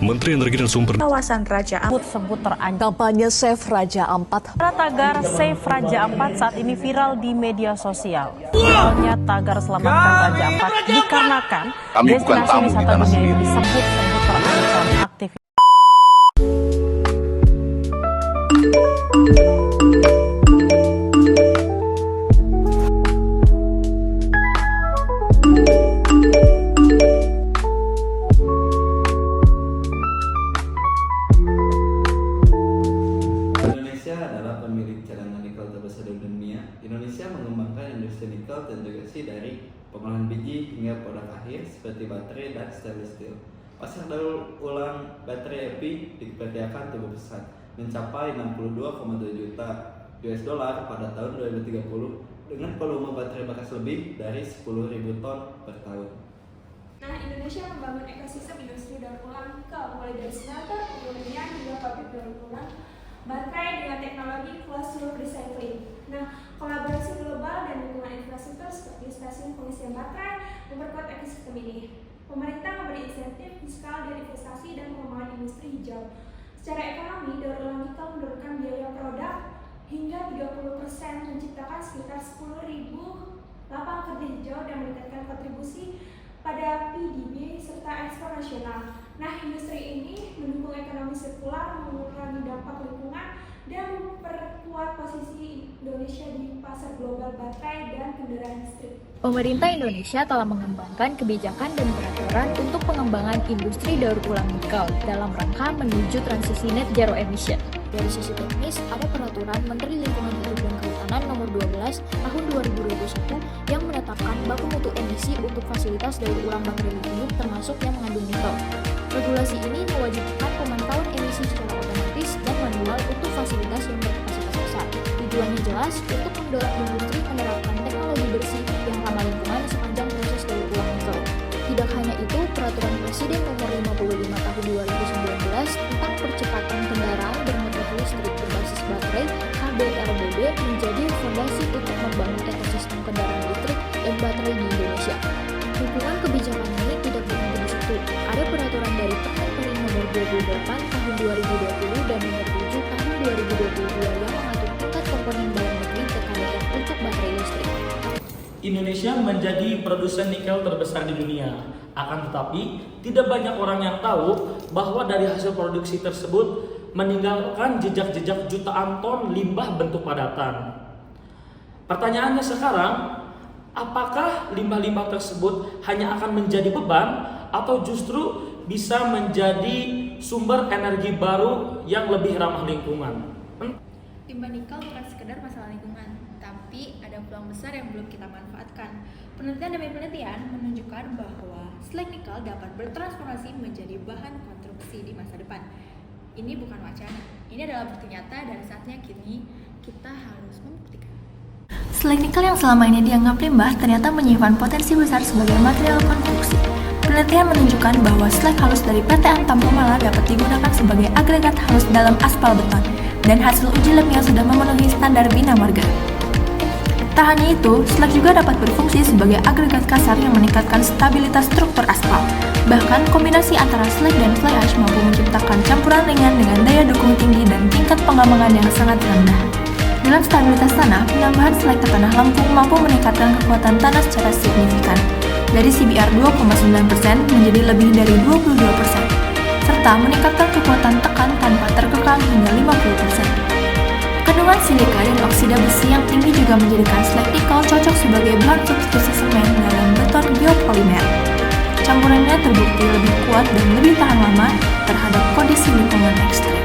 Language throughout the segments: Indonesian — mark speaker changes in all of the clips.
Speaker 1: Menteri Energi dan Sumber
Speaker 2: Kawasan Raja Ampat
Speaker 3: sebut terancam. Kampanye Save Raja Ampat.
Speaker 4: Tagar Save Raja Ampat saat ini viral di media sosial. Viralnya tagar Selamatkan Raja Ampat dikarenakan destinasi wisata dunia ini disebut-sebut terancam aktivitas.
Speaker 5: Indonesia adalah pemilik cadangan nikel terbesar di dunia. Indonesia mengembangkan industri nikel terintegrasi dari pengolahan biji hingga produk akhir seperti baterai dan stainless steel. Pasar daur ulang baterai EPI diperkirakan tumbuh pesat mencapai 62,2 juta US dollar pada tahun 2030 dengan volume baterai bekas lebih dari 10.000 ton per tahun.
Speaker 6: Nah, Indonesia membangun ekosistem industri daur ulang nikel mulai dari smelter, pemurnian hingga pabrik daur ulang baterai dengan teknologi closed loop recycling. Nah, kolaborasi global dan dukungan infrastruktur seperti stasiun pengisian baterai memperkuat ekosistem ini. Pemerintah memberi insentif fiskal dan investasi dan pengembangan industri hijau. Secara ekonomi, daur ulang nikel menurunkan biaya produk hingga 30%, menciptakan sekitar 10.000 lapangan kerja hijau dan meningkatkan kontribusi pada PDB serta ekspor nasional. Nah, industri ini mendukung ekonomi sirkular, mengurangi dampak lingkungan, dan memperkuat posisi Indonesia di pasar global baterai dan kendaraan listrik.
Speaker 7: Pemerintah Indonesia telah mengembangkan kebijakan dan peraturan untuk pengembangan industri daur ulang nikel dalam rangka menuju transisi net zero emission. Dari sisi teknis, ada peraturan Menteri Lingkungan Hidup dan Kehutanan nomor 12 tahun 2021 yang menetapkan baku mutu emisi untuk fasilitas daur ulang baterai litium termasuk yang mengandung nikel. Regulasi ini mewajibkan pemantauan emisi secara otomatis dan manual untuk fasilitas yang berkapasitas besar. Tujuannya jelas untuk mendorong industri menerapkan teknologi bersih yang ramah lingkungan sepanjang proses daur ulang nikel. Tidak hanya itu, Peraturan Presiden Nomor 55 Tahun 2019 tentang percepatan kendaraan bermotor listrik berbasis baterai (KBRBB) menjadi fondasi untuk membangun ekosistem kendaraan listrik dan baterai di Indonesia. Dukungan kebijakan ini tidak berhenti di situ. Ada peraturan dari Permen Nomor 28 Tahun 2020 dan Nomor 7 Tahun 2022 yang mengatur tingkat komponen dalam negeri TKDN untuk baterai listrik.
Speaker 8: Indonesia menjadi produsen nikel terbesar di dunia. Akan tetapi, tidak banyak orang yang tahu bahwa dari hasil produksi tersebut meninggalkan jejak-jejak jutaan ton limbah bentuk padatan. Pertanyaannya sekarang, apakah limbah-limbah tersebut hanya akan menjadi beban atau justru bisa menjadi sumber energi baru yang lebih ramah lingkungan?
Speaker 9: Limbah nikel bukan sekedar masalah lingkungan, tapi ada peluang besar yang belum kita manfaatkan. Penelitian demi penelitian menunjukkan bahwa slag nikel dapat bertransformasi menjadi bahan konstruksi di masa depan. Ini bukan wacana, ini adalah bukti nyata dan saatnya kini kita harus membuktikan.
Speaker 10: Slag nikel yang selama ini dianggap limbah ternyata menyimpan potensi besar sebagai material konstruksi. Penelitian menunjukkan bahwa slag halus dari PT Antam Pemala dapat digunakan sebagai agregat halus dalam aspal beton, dan hasil uji labnya sudah memenuhi standar Bina Marga. Tak hanya itu, slag juga dapat berfungsi sebagai agregat kasar yang meningkatkan stabilitas struktur aspal. Bahkan, kombinasi antara slag dan fly ash mampu menciptakan campuran ringan dengan daya dukung tinggi dan tingkat pengembangan yang sangat rendah. Dalam stabilitas tanah, penambahan slag ke tanah lempung mampu meningkatkan kekuatan tanah secara signifikan, dari CBR 2,9% menjadi lebih dari 22%, serta meningkatkan kekuatan tekan tanpa terkekang hingga 50%. Kandungan silika dan oksida besi yang tinggi juga menjadikan slag nikel cocok sebagai bahan substitusi semen dalam beton biopolimer. Campurannya terbukti lebih kuat dan lebih tahan lama terhadap kondisi lingkungan ekstrim.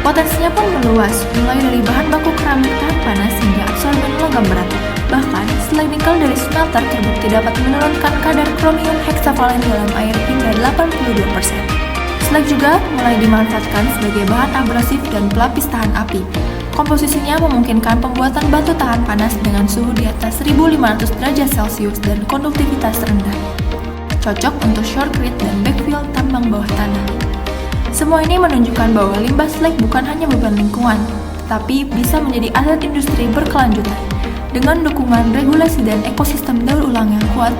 Speaker 10: Potensinya pun meluas, mulai dari bahan baku keramik tahan panas hingga absorben logam berat. Bahkan, slag nikel dari smelter terbukti dapat menurunkan kadar kromium heksavalen dalam air hingga 82%. Slag juga mulai dimanfaatkan sebagai bahan abrasif dan pelapis tahan api. Komposisinya memungkinkan pembuatan batu tahan panas dengan suhu di atas 1500 derajat Celcius dan konduktivitas rendah. Cocok untuk shotcrete dan backfill tambang bawah tanah. Semua ini menunjukkan bahwa limbah slag bukan hanya beban lingkungan, tetapi bisa menjadi aset industri berkelanjutan. Dengan dukungan regulasi dan ekosistem daur ulang yang kuat,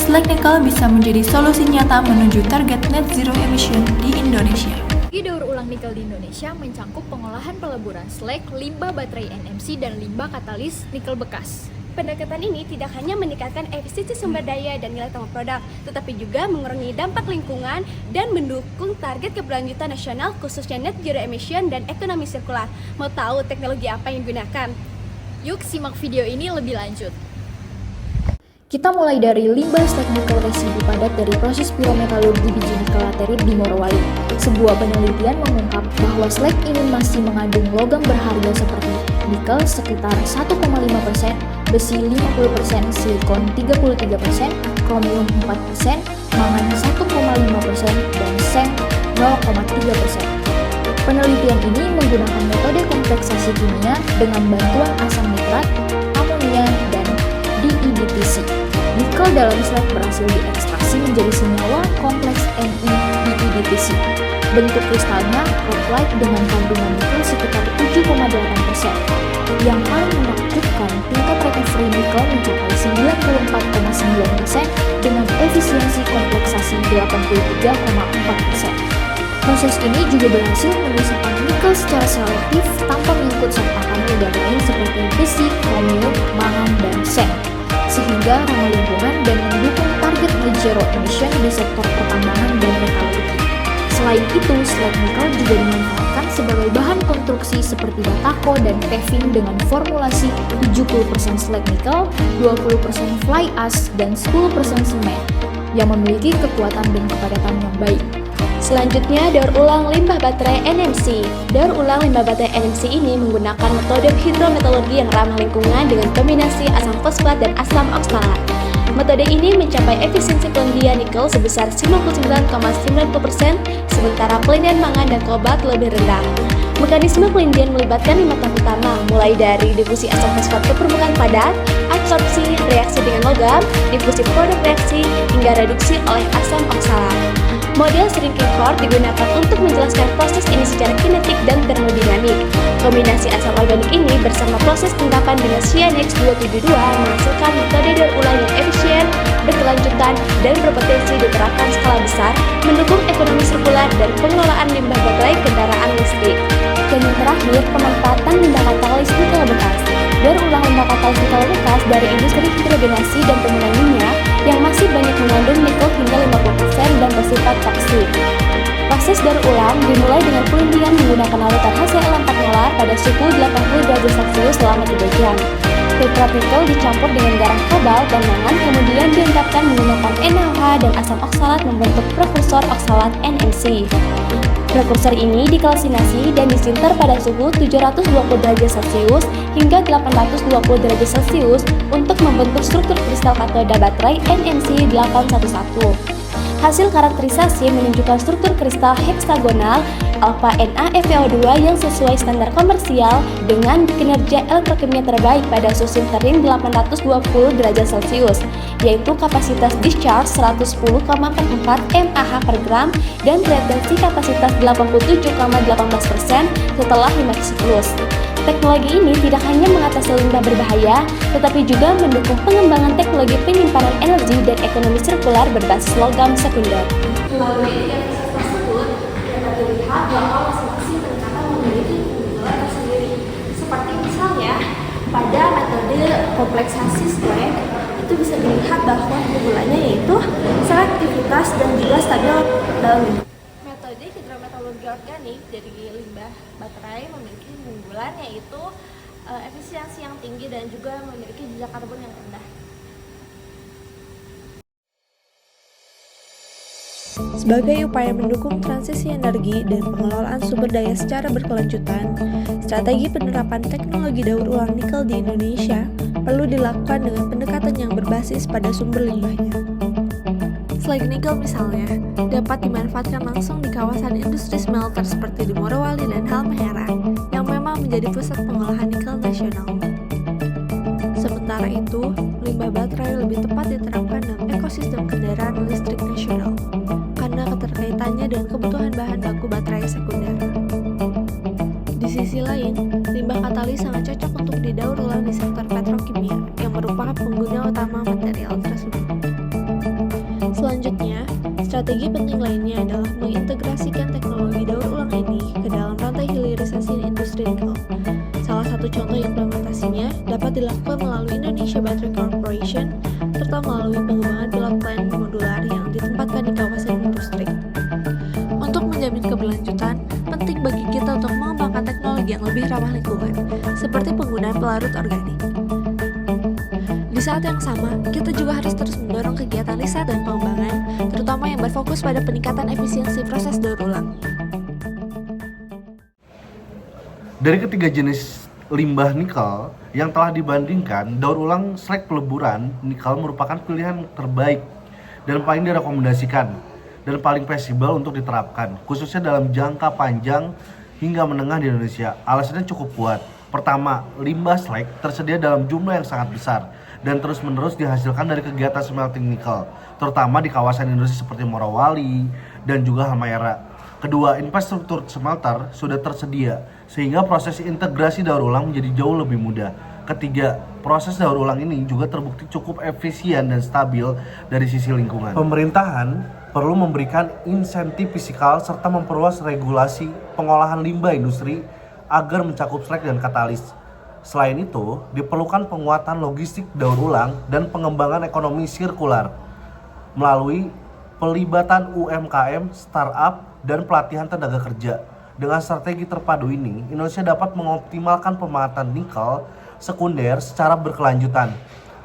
Speaker 10: slag nikel bisa menjadi solusi nyata menuju target net zero emission di Indonesia.
Speaker 7: Daur ulang nikel di Indonesia mencangkup pengolahan peleburan slag, limbah baterai NMC, dan limbah katalis nikel bekas.
Speaker 1: Pendekatan ini tidak hanya meningkatkan efisiensi sumber daya dan nilai tambah produk, tetapi juga mengurangi dampak lingkungan dan mendukung target keberlanjutan nasional khususnya net zero emission dan ekonomi sirkular. Mau tahu teknologi apa yang digunakan?
Speaker 7: Yuk simak video ini lebih lanjut. Kita mulai dari limbah slag nikel residu padat dari proses pirometalurgi biji nikel laterit di Morowali. Sebuah penelitian mengungkap bahwa slag ini masih mengandung logam berharga seperti nikel sekitar 1,5%, besi 50%, silikon 33%, kromium 4%, mangan 1,5%, dan seng 0,3%. Penelitian ini menggunakan metode kompleksasi kimia dengan bantuan asam nitrat, amonia, dan DEDTC. Nikel dalam slag berhasil diekstraksi menjadi senyawa kompleks NiDEDTC. Bentuk kristalnya rock-like dengan kandungan nikel sekitar 7,8%. Yang paling menakjubkan, tingkat recovery nikel mencapai 94,9% dengan efisiensi kompleksasi 83,4%. Proses ini juga berhasil memisahkan nikel secara selektif tanpa mengikut sertakan logam lain seperti besi, kromium, mangan, dan seng, sehingga ramah lingkungan dan mendukung target net zero emission di sektor pertambangan dan metalurgi. Selain itu, slag nikel juga dimanfaatkan sebagai bahan konstruksi seperti batako dan paving dengan formulasi 70% slag nikel, 20% fly ash, dan 10% semen yang memiliki kekuatan dan kepadatan yang baik.
Speaker 1: Selanjutnya, daur ulang limbah baterai NMC. Daur ulang limbah baterai NMC ini menggunakan metode hidrometalurgi yang ramah lingkungan dengan kombinasi asam fosfat dan asam oksalat. Metode ini mencapai efisiensi pelendian nikel sebesar 99,90%, sementara pelendian mangan dan kobalt lebih rendah. Mekanisme pelendian melibatkan 5 tahap utama, mulai dari difusi asam fosfat ke permukaan padat, absorpsi, reaksi dengan logam, difusi produk reaksi, hingga reduksi oleh asam oksalat. Model shrinking core digunakan untuk menjelaskan proses ini secara kinetik dan termodinamik. Kombinasi asam organik ini bersama proses pengkapan dengan Cyanex 272 menghasilkan metode daur ulang yang efisien, berkelanjutan, dan berpotensi diterapkan skala besar, mendukung ekonomi sirkular dan pengelolaan limbah baterai kendaraan listrik. Dan yang terakhir, pemanfaatan limbah katalis nikel bekas. Daur ulang limbah katalis nikel bekas dari industri hidrogenasi dan penggunaan minyak yang masih banyak mengandung nikel hingga 50% dan bersifat toksik. Proses daur ulang dimulai dengan pelendian menggunakan larutan HCl 4 molar pada suhu 80 derajat Celcius selama 3 jam. Nitrat nikel dicampur dengan garam kobalt dan mangan, kemudian diendapkan menggunakan NaOH dan asam oksalat membentuk prekursor oksalat NMC. Prekursor ini dikalsinasi dan disinter pada suhu 720 derajat Celcius hingga 820 derajat Celcius untuk membentuk struktur kristal katoda baterai NMC 811. Hasil karakterisasi menunjukkan struktur kristal heksagonal alpha NaFeO2 yang sesuai standar komersial dengan kinerja elektrokimia terbaik pada suhu sintering 820 derajat Celcius, yaitu kapasitas discharge 110,44 mAh per gram dan retensi kapasitas 87,18% setelah 5 siklus. Teknologi ini tidak hanya mengatasi limbah berbahaya, tetapi juga mendukung pengembangan teknologi penyimpanan energi dan ekonomi sirkular berbasis logam sekunder.
Speaker 6: Melalui tiga proses tersebut, dapat dilihat bahwa masing-masing ternyata memiliki keunggulan tersendiri. Seperti misalnya, pada metode kompleksasi slag, itu bisa dilihat bahwa keunggulannya yaitu selektivitas dan juga stabil dalam lingkungan. Metode hidrometalurgi organik dari limbah baterai memiliki keunggulan yaitu efisiensi yang tinggi dan juga memiliki jejak karbon yang rendah.
Speaker 2: Sebagai upaya mendukung transisi energi dan pengelolaan sumber daya secara berkelanjutan, strategi penerapan teknologi daur ulang nikel di Indonesia perlu dilakukan dengan pendekatan yang berbasis pada sumber limbahnya. Slag nikel misalnya, dapat dimanfaatkan langsung di kawasan industri smelter seperti di Morowali dan Halmahera, yang memang menjadi pusat pengolahan nikel nasional. Sementara itu, limbah baterai lebih tepat diterapkan dalam ekosistem kendaraan listrik nasional, karena keterkaitannya dengan kebutuhan bahan baku baterai sekunder. Di sisi lain, limbah katalis sangat cocok untuk didaur ulang di sektor petrokimia, yang merupakan pengguna utama material tersebut. Strategi penting lainnya adalah mengintegrasikan teknologi daur ulang ini ke dalam rantai hilirisasi industri nikel. Salah satu contoh implementasinya dapat dilakukan melalui Indonesia Battery Corporation serta melalui pengembangan pilot plant modular yang ditempatkan di kawasan industri. Untuk menjamin keberlanjutan, penting bagi kita untuk mengembangkan teknologi yang lebih ramah lingkungan, seperti penggunaan pelarut organik. Di saat yang sama, kita juga harus terus mendorong kegiatan riset dan pengembangan, terutama yang berfokus pada peningkatan efisiensi proses daur ulang.
Speaker 11: Dari ketiga jenis limbah nikel yang telah dibandingkan, daur ulang slag peleburan nikel merupakan pilihan terbaik dan paling direkomendasikan dan paling fleksibel untuk diterapkan, khususnya dalam jangka panjang hingga menengah di Indonesia. Alasannya cukup kuat. Pertama, limbah slag tersedia dalam jumlah yang sangat besar dan terus-menerus dihasilkan dari kegiatan smelting nikel, terutama di kawasan industri seperti Morowali dan juga Halmahera. Kedua, infrastruktur smelter sudah tersedia, sehingga proses integrasi daur ulang menjadi jauh lebih mudah. Ketiga, proses daur ulang ini juga terbukti cukup efisien dan stabil dari sisi lingkungan. Pemerintahan perlu memberikan insentif fiskal serta memperluas regulasi pengolahan limbah industri agar mencakup slag dan katalis. Selain itu, diperlukan penguatan logistik daur ulang dan pengembangan ekonomi sirkular melalui pelibatan UMKM, startup, dan pelatihan tenaga kerja. Dengan strategi terpadu ini, Indonesia dapat mengoptimalkan pemanfaatan nikel sekunder secara berkelanjutan,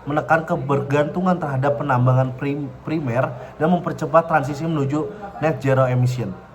Speaker 11: menekan kebergantungan terhadap penambangan primer, dan mempercepat transisi menuju net zero emission.